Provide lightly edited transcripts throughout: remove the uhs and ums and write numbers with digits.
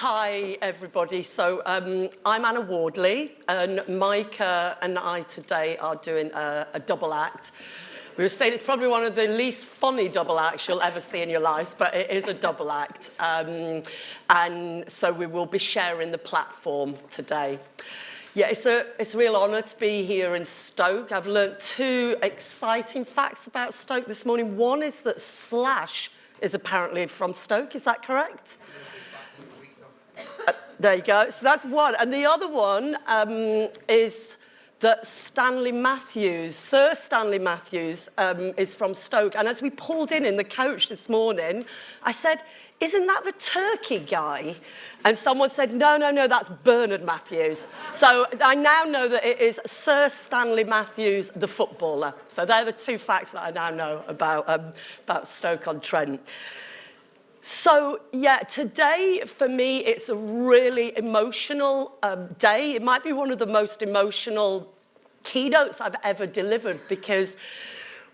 Hi, everybody. So I'm Anna Wardley, and Maike and I today are doing a double act. We were saying it's probably one of the least funny double acts you'll ever see in your lives, but it is a double act. And so we will be sharing the platform today. Yeah, it's a real honour to be here in Stoke. I've learnt two exciting facts about Stoke this morning. One is that Slash is apparently from Stoke. Is that correct? There you go. So that's one. And the other one is that Stanley Matthews, Sir Stanley Matthews, is from Stoke. And as we pulled in the coach this morning, I said, isn't that the Turkey guy? And someone said, no, that's Bernard Matthews. So I now know that it is Sir Stanley Matthews, the footballer. So they're the two facts that I now know about Stoke-on-Trent. So, yeah, today, for me, it's a really emotional day. It might be one of the most emotional keynotes I've ever delivered because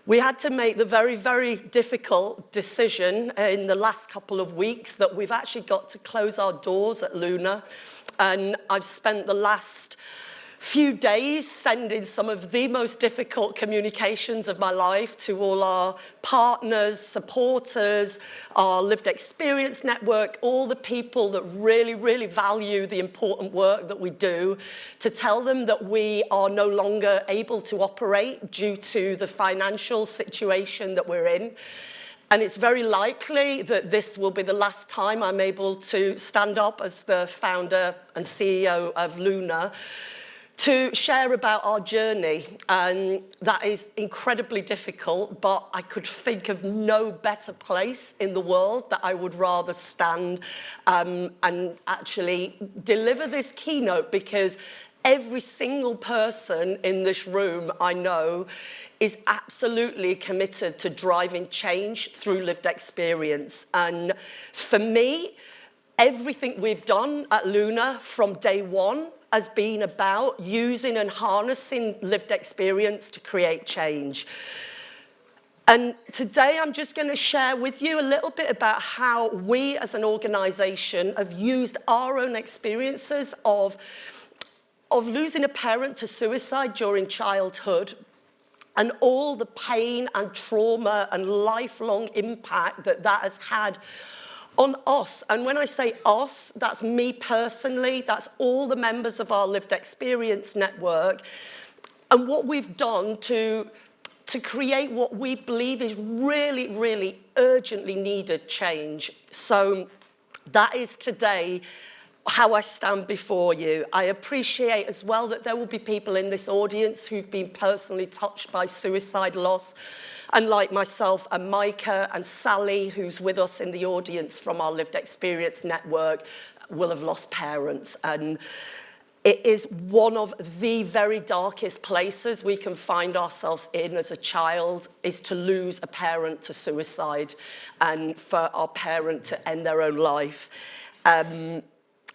we had to make the very, very difficult decision in the last couple of weeks that we've actually got to close our doors at Luna. And I've spent the last few days sending some of the most difficult communications of my life to all our partners, supporters, our lived experience network, all the people that really, really value the important work that we do, to tell them that we are no longer able to operate due to the financial situation that we're in. And it's very likely that this will be the last time I'm able to stand up as the founder and CEO of Luna to share about our journey. And that is incredibly difficult, but I could think of no better place in the world that I would rather stand and actually deliver this keynote, because every single person in this room I know is absolutely committed to driving change through lived experience. And for me, everything we've done at Luna from day one has been about using and harnessing lived experience to create change. And today I'm just going to share with you a little bit about how we as an organisation have used our own experiences of losing a parent to suicide during childhood, and all the pain and trauma and lifelong impact that has had on us. And when I say us, that's me personally, that's all the members of our lived experience network, and what we've done to create what we believe is really, really urgently needed change. So that is today how I stand before you. I appreciate as well that there will be people in this audience who've been personally touched by suicide loss. And like myself and Maike and Sally, who's with us in the audience from our lived experience network, will have lost parents. And it is one of the very darkest places we can find ourselves in as a child, is to lose a parent to suicide and for our parent to end their own life.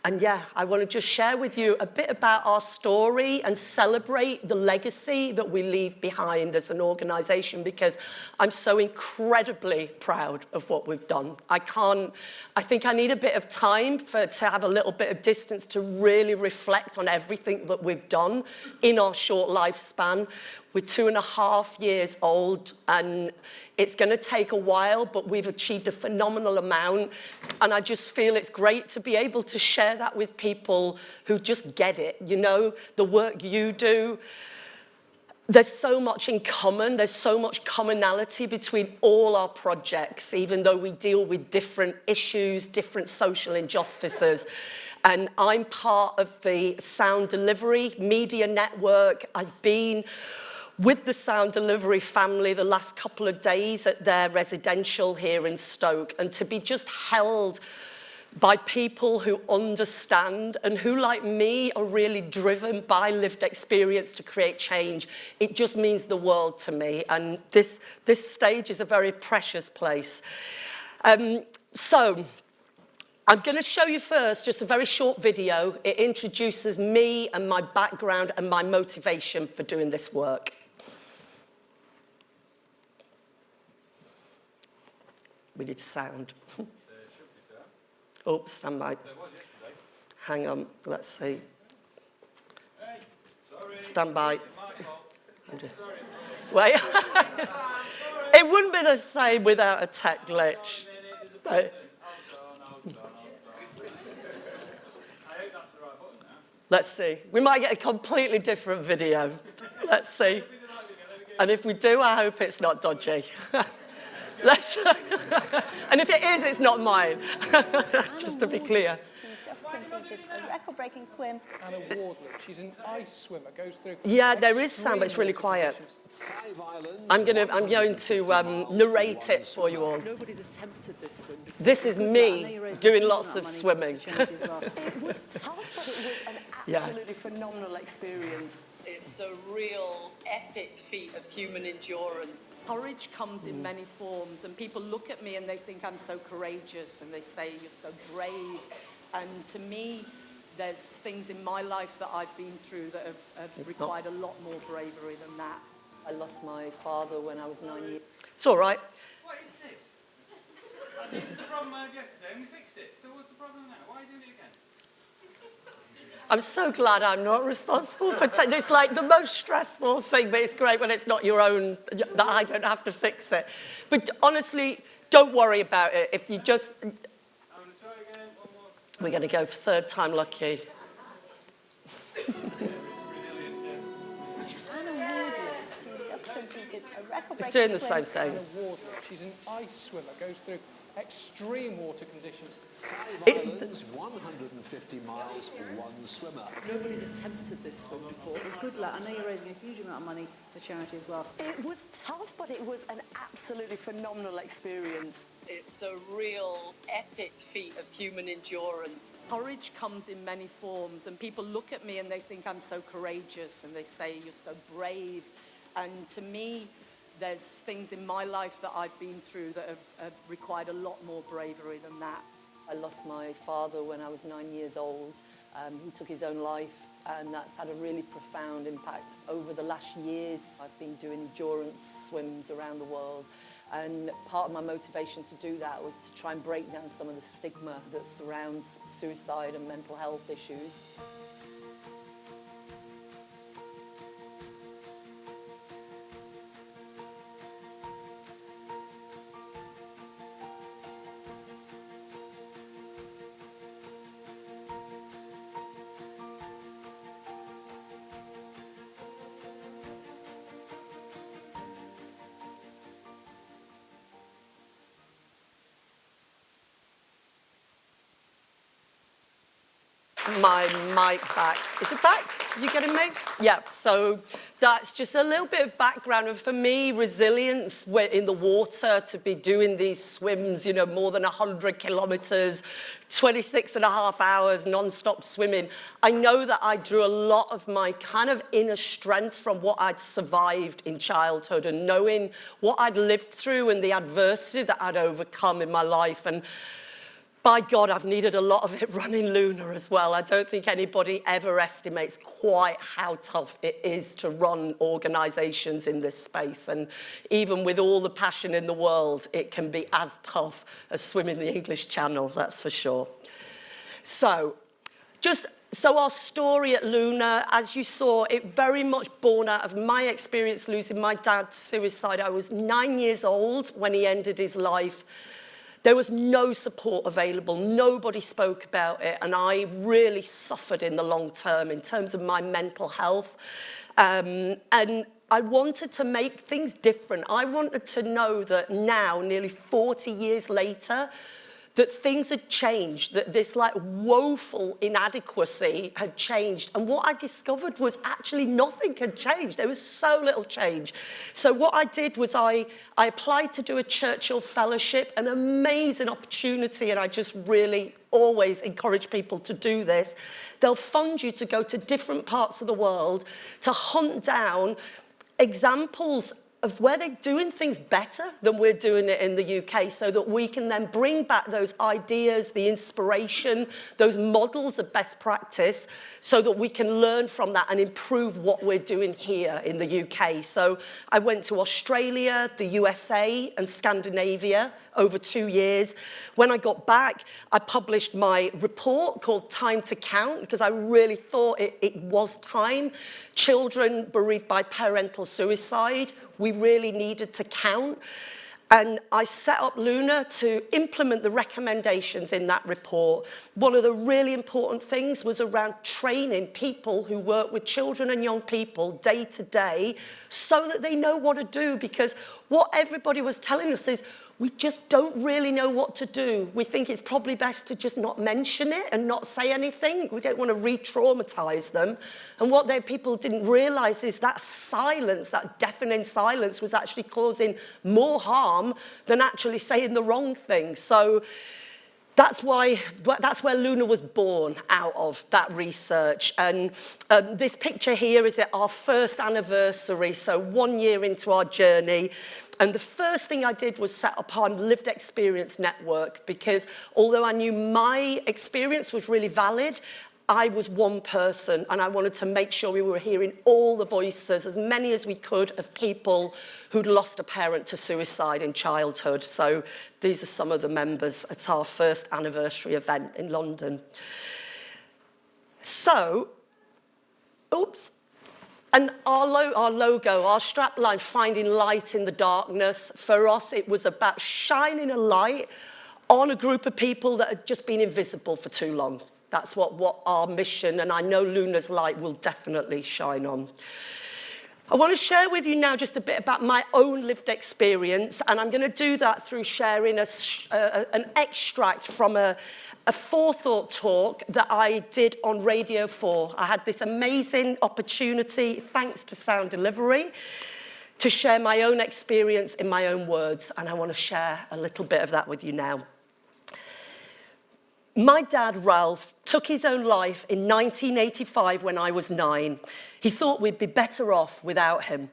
And yeah, I want to just share with you a bit about our story and celebrate the legacy that we leave behind as an organisation, because I'm so incredibly proud of what we've done. I think I need a bit of time to have a little bit of distance to really reflect on everything that we've done in our short lifespan. We're 2.5 years old, and it's going to take a while, but we've achieved a phenomenal amount. And I just feel it's great to be able to share that with people who just get it. You know, the work you do, there's so much in common. There's so much commonality between all our projects, even though we deal with different issues, different social injustices. And I'm part of the Sound Delivery Media Network. I've been with the Sound Delivery family the last couple of days at their residential here in Stoke, and to be just held by people who understand and who, like me, are really driven by lived experience to create change, it just means the world to me. And this stage is a very precious place. So I'm going to show you first just a very short video. It introduces me and my background and my motivation for doing this work. We need sound. Should be, sir. Oh, stand by. There was yesterday. Hang on, let's see. Stand by. Wait. It wouldn't be the same without a tech glitch. Right. Let's see. We might get a completely different video. Let's see. And if we do, I hope it's not dodgy. Let's. And if it is, it's not mine. Just to be clear. Completed a record-breaking swim. Anna Wardley, she's an ice swimmer, goes through... Yeah, there is sound, but it's really quiet. I'm going to narrate it for you all. Nobody's attempted this swim before. This is me doing lots of swimming. It was tough, but it was an absolutely phenomenal experience. It's a real epic feat of human endurance. Courage comes in many forms, and people look at me and they think I'm so courageous, and they say you're so brave. And to me, there's things in my life that I've been through that have required a lot more bravery than that. I lost my father when I was 9 years. It's all right. What is this? This is the problem I had yesterday, and we fixed it. So what's the problem now? Why are you doing it again? I'm so glad I'm not responsible for it's like the most stressful thing, but it's great when it's not your own, that I don't have to fix it. But honestly, don't worry about it. If you just... We're going to go for third time lucky. Anna Wardley, she's just completed a record-breaking It's doing the swim. same thing. Anna Wardley, she's an ice swimmer, goes through extreme water conditions. 5 islands, 150 miles, one swimmer. Nobody's attempted this swim before. Good luck. I know you're raising a huge amount of money for charity as well. It was tough, but it was an absolutely phenomenal experience. It's a real epic feat of human endurance. Courage comes in many forms, and people look at me and they think I'm so courageous, and they say you're so brave. And to me, there's things in my life that I've been through that have required a lot more bravery than that. I lost my father when I was 9 years old. He took his own life, and that's had a really profound impact. Over the last years, I've been doing endurance swims around the world, and part of my motivation to do that was to try and break down some of the stigma that surrounds suicide and mental health issues. My mic back. Is it back? You getting me? Yeah, so that's just a little bit of background. And for me, resilience in the water, to be doing these swims, you know, more than 100 kilometers, 26 and a half hours, non-stop swimming. I know that I drew a lot of my kind of inner strength from what I'd survived in childhood and knowing what I'd lived through and the adversity that I'd overcome in my life. And by God, I've needed a lot of it running Luna as well. I don't think anybody ever estimates quite how tough it is to run organisations in this space. And even with all the passion in the world, it can be as tough as swimming the English Channel, that's for sure. So our story at Luna, as you saw, it very much born out of my experience losing my dad to suicide. I was 9 years old when he ended his life. There was no support available. Nobody spoke about it. And I really suffered in the long term in terms of my mental health. And I wanted to make things different. I wanted to know that now, nearly 40 years later, that things had changed, that this like woeful inadequacy had changed. And what I discovered was actually nothing had changed. There was so little change. So what I did was I applied to do a Churchill Fellowship, an amazing opportunity, and I just really always encourage people to do this. They'll fund you to go to different parts of the world to hunt down examples of where they're doing things better than we're doing it in the UK, so that we can then bring back those ideas, the inspiration, those models of best practice, so that we can learn from that and improve what we're doing here in the UK. So I went to Australia, the USA, and Scandinavia over 2 years. When I got back, I published my report called Time to Count, because I really thought it was time. Children bereaved by parental suicide, we really needed to count. And I set up Luna to implement the recommendations in that report. One of the really important things was around training people who work with children and young people day to day, so that they know what to do, because what everybody was telling us is, we just don't really know what to do. We think it's probably best to just not mention it and not say anything. We don't want to re-traumatize them. And what people didn't realize is that silence, that deafening silence, was actually causing more harm than actually saying the wrong thing. So that's where Luna was born, out of that research. And this picture here is at our first anniversary, so 1 year into our journey. And the first thing I did was set up our lived experience network, because although I knew my experience was really valid, I was one person, and I wanted to make sure we were hearing all the voices, as many as we could, of people who'd lost a parent to suicide in childhood. So these are some of the members at our first anniversary event in London. So, and our logo, our strapline, finding light in the darkness, for us it was about shining a light on a group of people that had just been invisible for too long. That's what our mission, and I know Luna's light will definitely shine on. I want to share with you now just a bit about my own lived experience, and I'm going to do that through sharing an extract from a forethought talk that I did on Radio 4. I had this amazing opportunity, thanks to Sound Delivery, to share my own experience in my own words, and I want to share a little bit of that with you now. My dad, Ralph, took his own life in 1985 when I was 9. He thought we'd be better off without him.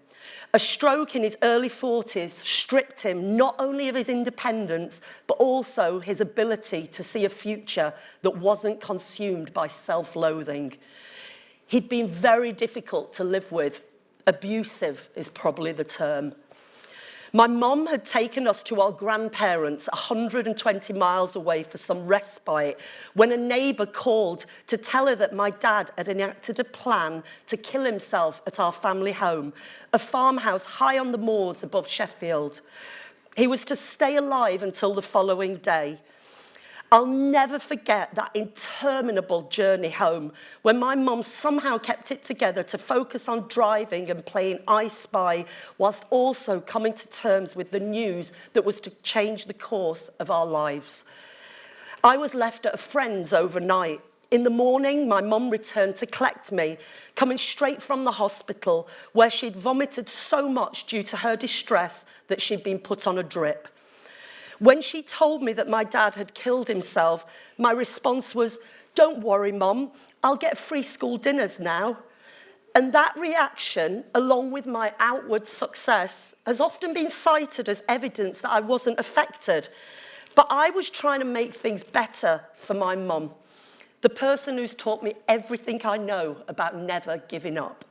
A stroke in his early 40s stripped him not only of his independence, but also his ability to see a future that wasn't consumed by self-loathing. He'd been very difficult to live with. Abusive is probably the term. My mum had taken us to our grandparents 120 miles away for some respite when a neighbour called to tell her that my dad had enacted a plan to kill himself at our family home, a farmhouse high on the moors above Sheffield. He was to stay alive until the following day. I'll never forget that interminable journey home when my mum somehow kept it together to focus on driving and playing I Spy, whilst also coming to terms with the news that was to change the course of our lives. I was left at a friend's overnight. In the morning, my mum returned to collect me, coming straight from the hospital where she'd vomited so much due to her distress that she'd been put on a drip. When she told me that my dad had killed himself, my response was, "Don't worry, Mum, I'll get free school dinners now." And that reaction, along with my outward success, has often been cited as evidence that I wasn't affected. But I was trying to make things better for my mum, the person who's taught me everything I know about never giving up.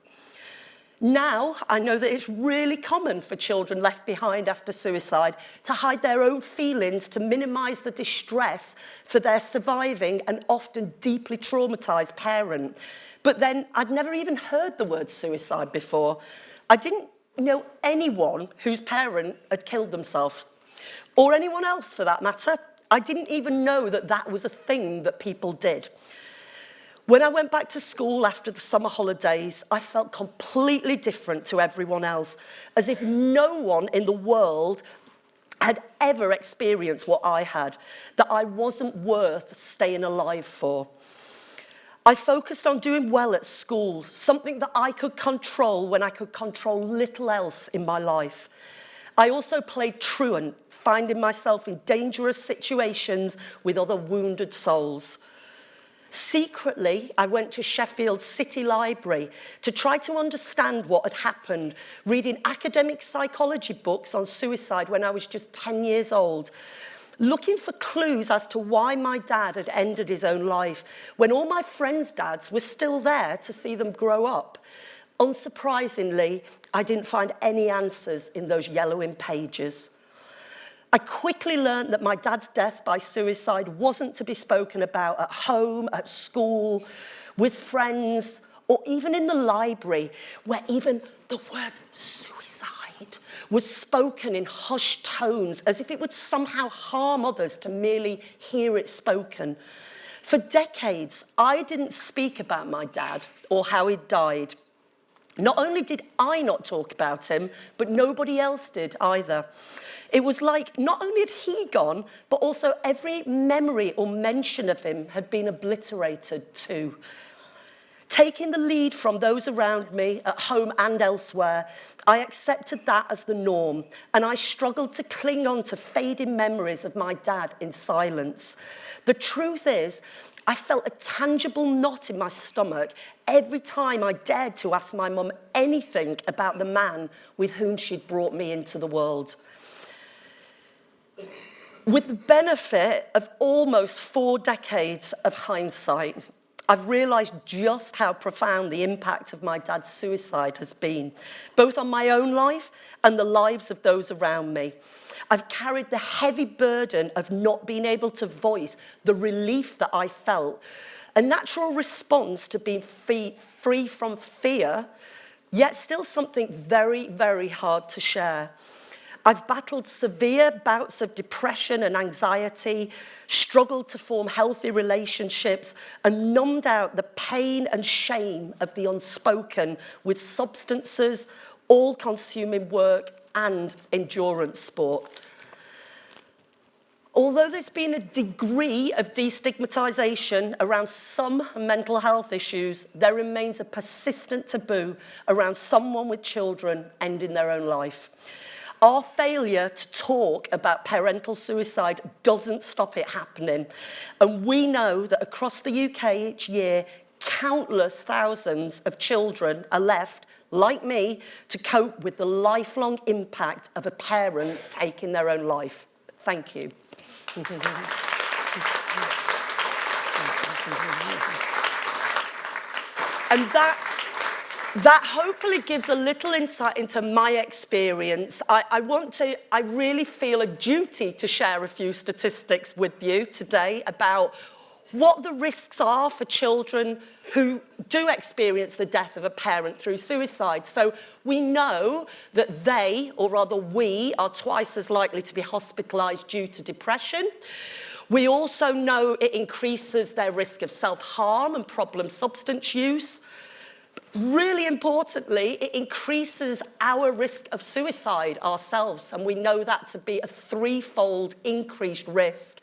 Now, I know that it's really common for children left behind after suicide to hide their own feelings to minimise the distress for their surviving and often deeply traumatised parent. But then I'd never even heard the word suicide before. I didn't know anyone whose parent had killed themselves, or anyone else for that matter. I didn't even know that that was a thing that people did. When I went back to school after the summer holidays, I felt completely different to everyone else, as if no one in the world had ever experienced what I had, that I wasn't worth staying alive for. I focused on doing well at school, something that I could control when I could control little else in my life. I also played truant, finding myself in dangerous situations with other wounded souls. Secretly, I went to Sheffield City Library to try to understand what had happened, reading academic psychology books on suicide when I was just 10 years old, looking for clues as to why my dad had ended his own life when all my friends' dads were still there to see them grow up. Unsurprisingly, I didn't find any answers in those yellowing pages. I quickly learned that my dad's death by suicide wasn't to be spoken about at home, at school, with friends, or even in the library, where even the word suicide was spoken in hushed tones, as if it would somehow harm others to merely hear it spoken. For decades, I didn't speak about my dad or how he died. Not only did I not talk about him, but nobody else did either. It was like not only had he gone, but also every memory or mention of him had been obliterated too. Taking the lead from those around me, at home and elsewhere, I accepted that as the norm, and I struggled to cling on to fading memories of my dad in silence. The truth is, I felt a tangible knot in my stomach every time I dared to ask my mum anything about the man with whom she'd brought me into the world. With the benefit of almost 4 decades of hindsight, I've realised just how profound the impact of my dad's suicide has been, both on my own life and the lives of those around me. I've carried the heavy burden of not being able to voice the relief that I felt, a natural response to being free from fear, yet still something very, very hard to share. I've battled severe bouts of depression and anxiety, struggled to form healthy relationships, and numbed out the pain and shame of the unspoken with substances, all-consuming work, and endurance sport. Although there's been a degree of destigmatization around some mental health issues, there remains a persistent taboo around someone with children ending their own life. Our failure to talk about parental suicide doesn't stop it happening. And we know that across the UK each year, countless thousands of children are left, like me, to cope with the lifelong impact of a parent taking their own life. Thank you. And that hopefully gives a little insight into my experience. I really feel a duty to share a few statistics with you today about what the risks are for children who do experience the death of a parent through suicide. So we know that they, or rather we, are twice as likely to be hospitalised due to depression. We also know it increases their risk of self-harm and problem substance use. Really importantly, it increases our risk of suicide ourselves, and we know that to be a 3-fold increased risk.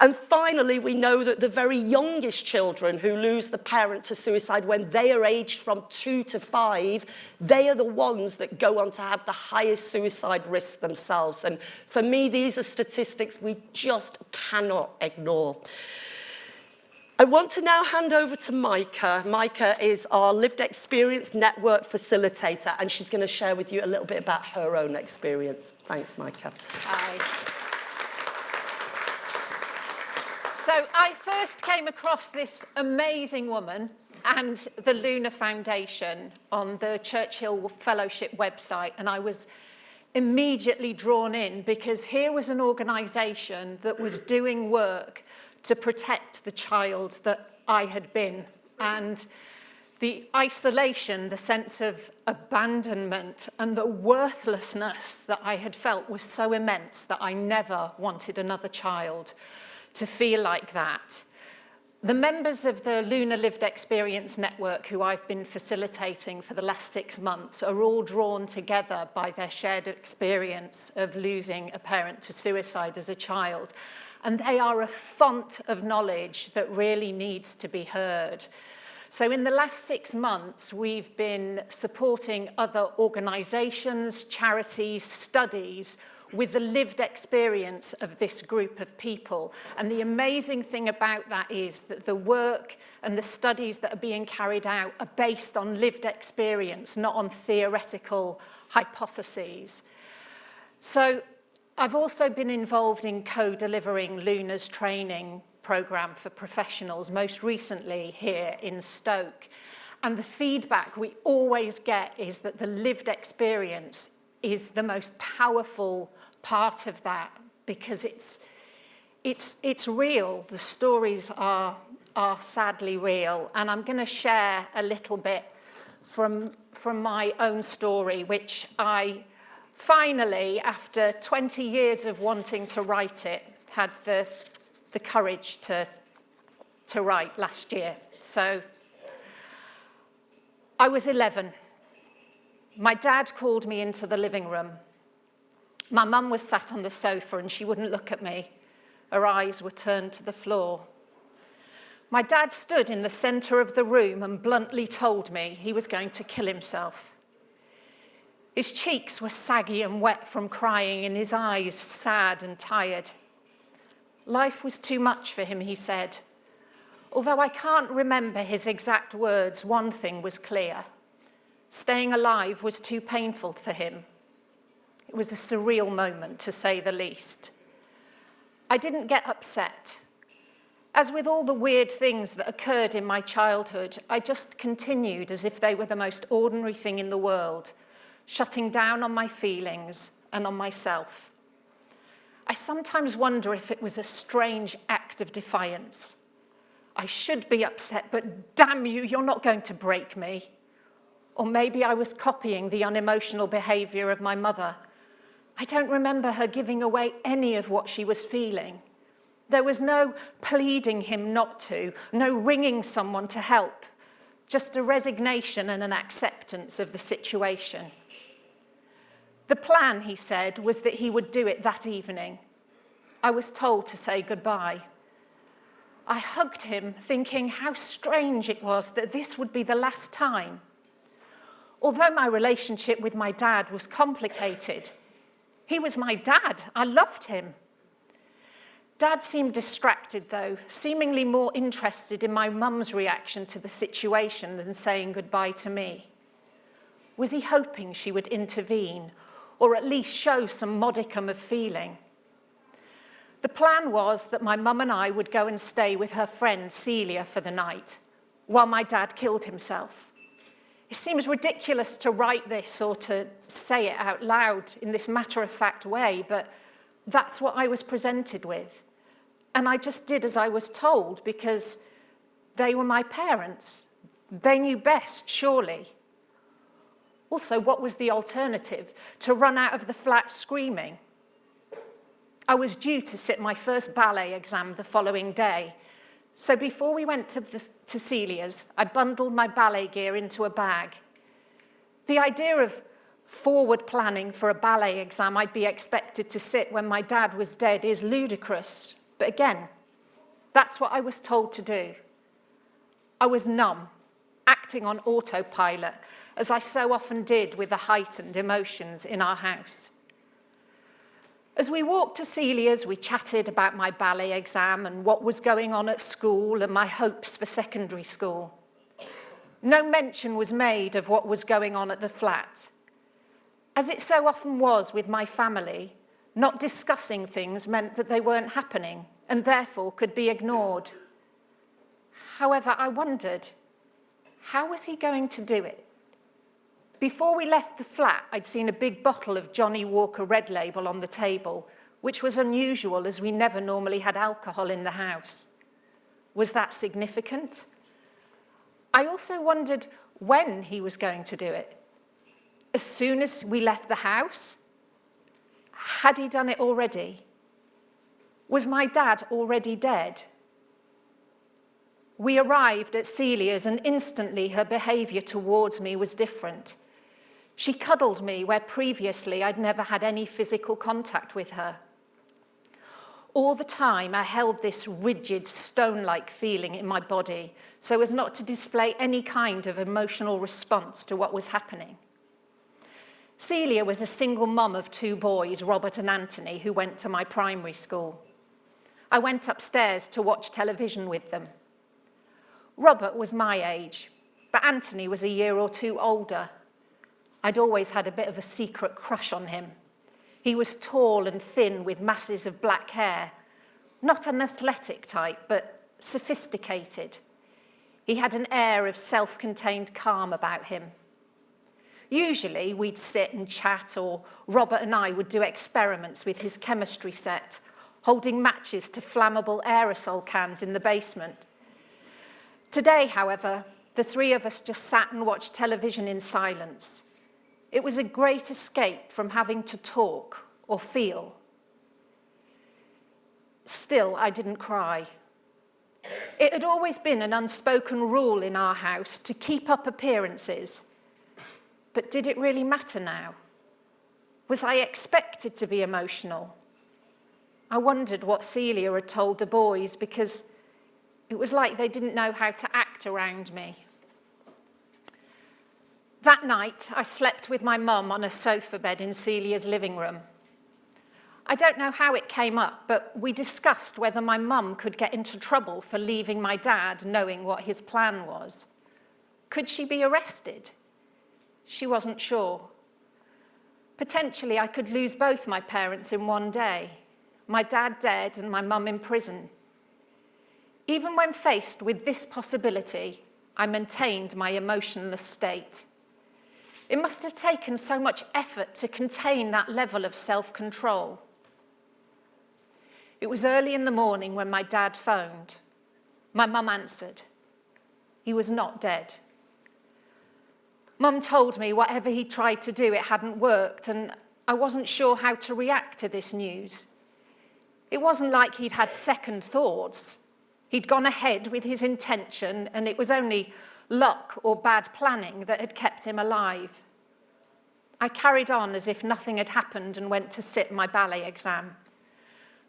And finally, we know that the very youngest children who lose the parent to suicide when they are aged from 2 to 5, they are the ones that go on to have the highest suicide risks themselves. And for me, these are statistics we just cannot ignore. I want to now hand over to Maike. Maike is our lived experience network facilitator, and she's going to share with you a little bit about her own experience. Thanks, Maike. Hi. So I first came across this amazing woman and the Luna Foundation on the Churchill Fellowship website, and I was immediately drawn in because here was an organisation that was doing work to protect the child that I had been. And the isolation, the sense of abandonment and the worthlessness that I had felt was so immense that I never wanted another child to feel like that. The members of the Luna Lived Experience Network, who I've been facilitating for the last 6 months, are all drawn together by their shared experience of losing a parent to suicide as a child. And they are a font of knowledge that really needs to be heard. So in the last 6 months, we've been supporting other organisations, charities, studies with the lived experience of this group of people. And the amazing thing about that is that the work and the studies that are being carried out are based on lived experience, not on theoretical hypotheses. So I've also been involved in co-delivering Luna's training programme for professionals, most recently here in Stoke. And the feedback we always get is that the lived experience is the most powerful part of that, because it's real. The stories are sadly real. And I'm going to share a little bit from my own story, which I finally, after 20 years of wanting to write it, had the courage to write last year. So I was 11. My dad called me into the living room. My mum was sat on the sofa and she wouldn't look at me. Her eyes were turned to the floor. My dad stood in the centre of the room and bluntly told me he was going to kill himself. His cheeks were saggy and wet from crying and his eyes sad and tired. Life was too much for him, he said. Although I can't remember his exact words, one thing was clear. Staying alive was too painful for him. It was a surreal moment, to say the least. I didn't get upset. As with all the weird things that occurred in my childhood, I just continued as if they were the most ordinary thing in the world, shutting down on my feelings and on myself. I sometimes wonder if it was a strange act of defiance. I should be upset, but damn you, you're not going to break me. Or maybe I was copying the unemotional behaviour of my mother. I don't remember her giving away any of what she was feeling. There was no pleading him not to, no ringing someone to help, just a resignation and an acceptance of the situation. The plan, he said, was that he would do it that evening. I was told to say goodbye. I hugged him, thinking how strange it was that this would be the last time. Although my relationship with my dad was complicated, he was my dad. I loved him. Dad seemed distracted, though, seemingly more interested in my mum's reaction to the situation than saying goodbye to me. Was he hoping she would intervene, or at least show some modicum of feeling? The plan was that my mum and I would go and stay with her friend Celia for the night, while my dad killed himself. It seems ridiculous to write this or to say it out loud in this matter-of-fact way, but that's what I was presented with. And I just did as I was told, because they were my parents. They knew best, surely. Also, what was the alternative? To run out of the flat screaming? I was due to sit my first ballet exam the following day. So before we went to Celia's, I bundled my ballet gear into a bag. The idea of forward planning for a ballet exam I'd be expected to sit when my dad was dead is ludicrous. But again, that's what I was told to do. I was numb, acting on autopilot, as I so often did with the heightened emotions in our house. As we walked to Celia's, we chatted about my ballet exam and what was going on at school and my hopes for secondary school. No mention was made of what was going on at the flat. As it so often was with my family, not discussing things meant that they weren't happening and therefore could be ignored. However, I wondered, how was he going to do it? Before we left the flat, I'd seen a big bottle of Johnny Walker Red Label on the table, which was unusual as we never normally had alcohol in the house. Was that significant? I also wondered when he was going to do it. As soon as we left the house? Had he done it already? Was my dad already dead? We arrived at Celia's and instantly her behaviour towards me was different. She cuddled me where previously I'd never had any physical contact with her. All the time I held this rigid, stone-like feeling in my body so as not to display any kind of emotional response to what was happening. Celia was a single mum of 2 boys, Robert and Anthony, who went to my primary school. I went upstairs to watch television with them. Robert was my age, but Anthony was a year or 2 older. I'd always had a bit of a secret crush on him. He was tall and thin with masses of black hair, not an athletic type, but sophisticated. He had an air of self-contained calm about him. Usually we'd sit and chat, or Robert and I would do experiments with his chemistry set, holding matches to flammable aerosol cans in the basement. Today, however, the 3 of us just sat and watched television in silence. It was a great escape from having to talk or feel. Still, I didn't cry. It had always been an unspoken rule in our house to keep up appearances. But did it really matter now? Was I expected to be emotional? I wondered what Celia had told the boys, because it was like they didn't know how to act around me. That night, I slept with my mum on a sofa bed in Celia's living room. I don't know how it came up, but we discussed whether my mum could get into trouble for leaving my dad knowing what his plan was. Could she be arrested? She wasn't sure. Potentially, I could lose both my parents in one day. My dad dead and my mum in prison. Even when faced with this possibility, I maintained my emotionless state. It must have taken so much effort to contain that level of self-control. It was early in the morning when my dad phoned. My mum answered. He was not dead. Mum told me whatever he tried to do, it hadn't worked, and I wasn't sure how to react to this news. It wasn't like he'd had second thoughts. He'd gone ahead with his intention, and it was only luck or bad planning that had kept him alive. I carried on as if nothing had happened and went to sit my ballet exam.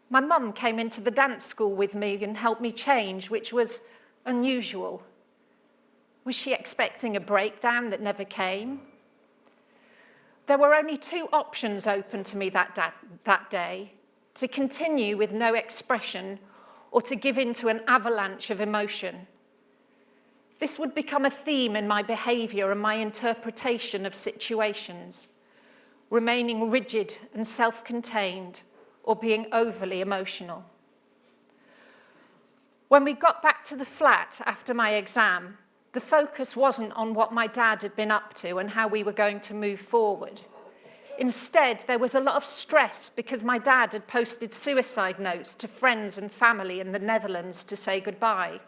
My mum came into the dance school with me and helped me change, which was unusual. Was she expecting a breakdown that never came? There were only 2 options open to me that day: to continue with no expression, or to give in to an avalanche of emotion. This would become a theme in my behaviour and my interpretation of situations, remaining rigid and self-contained, or being overly emotional. When we got back to the flat after my exam, the focus wasn't on what my dad had been up to and how we were going to move forward. Instead, there was a lot of stress because my dad had posted suicide notes to friends and family in the Netherlands to say goodbye.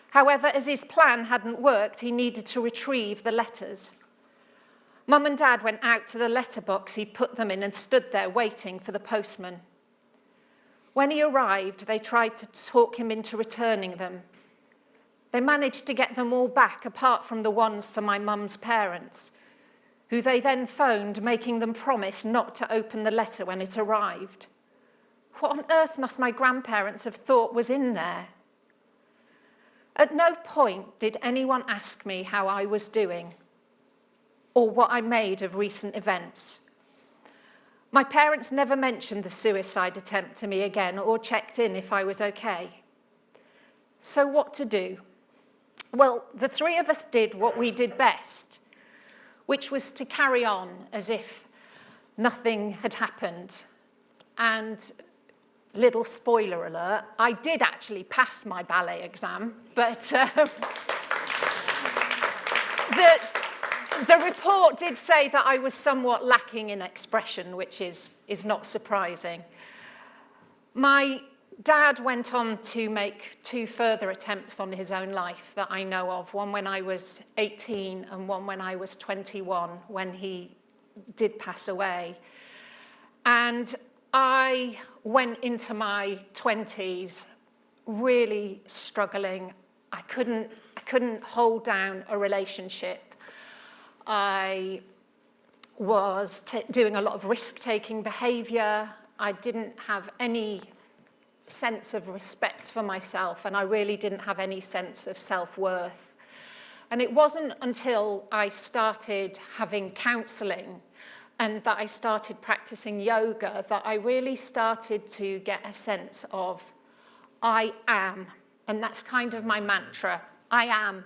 However, as his plan hadn't worked, he needed to retrieve the letters. Mum and Dad went out to the letterbox he'd put them in and stood there waiting for the postman. When he arrived, they tried to talk him into returning them. They managed to get them all back, apart from the ones for my mum's parents, who they then phoned, making them promise not to open the letter when it arrived. What on earth must my grandparents have thought was in there? At no point did anyone ask me how I was doing or what I made of recent events. My parents never mentioned the suicide attempt to me again or checked in if I was okay. So what to do? Well, the 3 of us did what we did best, which was to carry on as if nothing had happened. And little spoiler alert, I did actually pass my ballet exam, but the report did say that I was somewhat lacking in expression, which is not surprising. My dad went on to make 2 further attempts on his own life that I know of, one when I was 18 and one when I was 21, when he did pass away. And I went into my 20s really struggling. I couldn't hold down a relationship. I was doing a lot of risk-taking behaviour. I didn't have any sense of respect for myself, and I really didn't have any sense of self-worth. And it wasn't until I started having counselling and that I started practicing yoga, that I really started to get a sense of I am. And that's kind of my mantra. I am.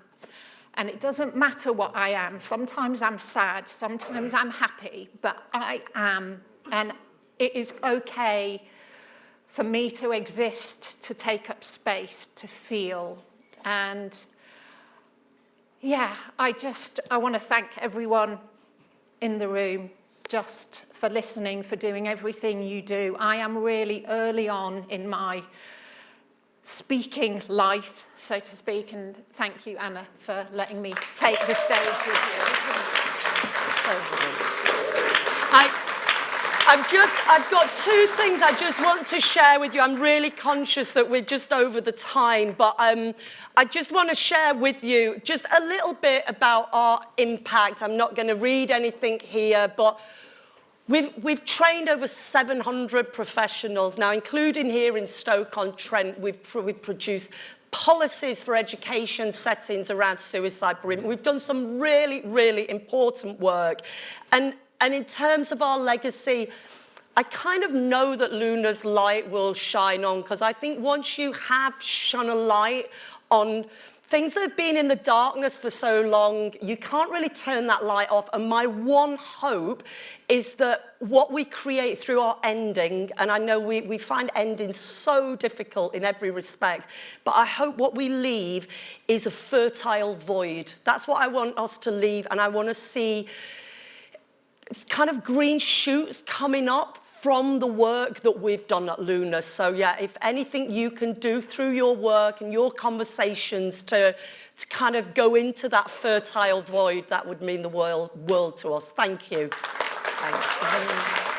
And it doesn't matter what I am. Sometimes I'm sad, sometimes I'm happy, but I am. And it is okay for me to exist, to take up space, to feel. And yeah, I want to thank everyone in the room just for listening, for doing everything you do. I am really early on in my speaking life, so to speak, and thank you, Anna, for letting me take the stage with you. I've got two things I just want to share with you. I'm really conscious that we're just over the time, but I just want to share with you just a little bit about our impact. I'm not going to read anything here, but we've trained over 700 professionals now, including here in Stoke-on-Trent. We've produced policies for education settings around suicide bereavement. We've done some really, really important work. And in terms of our legacy, I kind of know that Luna's light will shine on, because I think once you have shone a light on things that have been in the darkness for so long, you can't really turn that light off. And my one hope is that what we create through our ending, and I know we find endings so difficult in every respect, but I hope what we leave is a fertile void. That's what I want us to leave, and I want to see it's kind of green shoots coming up from the work that we've done at Luna. So yeah, if anything you can do through your work and your conversations to kind of go into that fertile void, that would mean the world to us. Thank you. Thanks.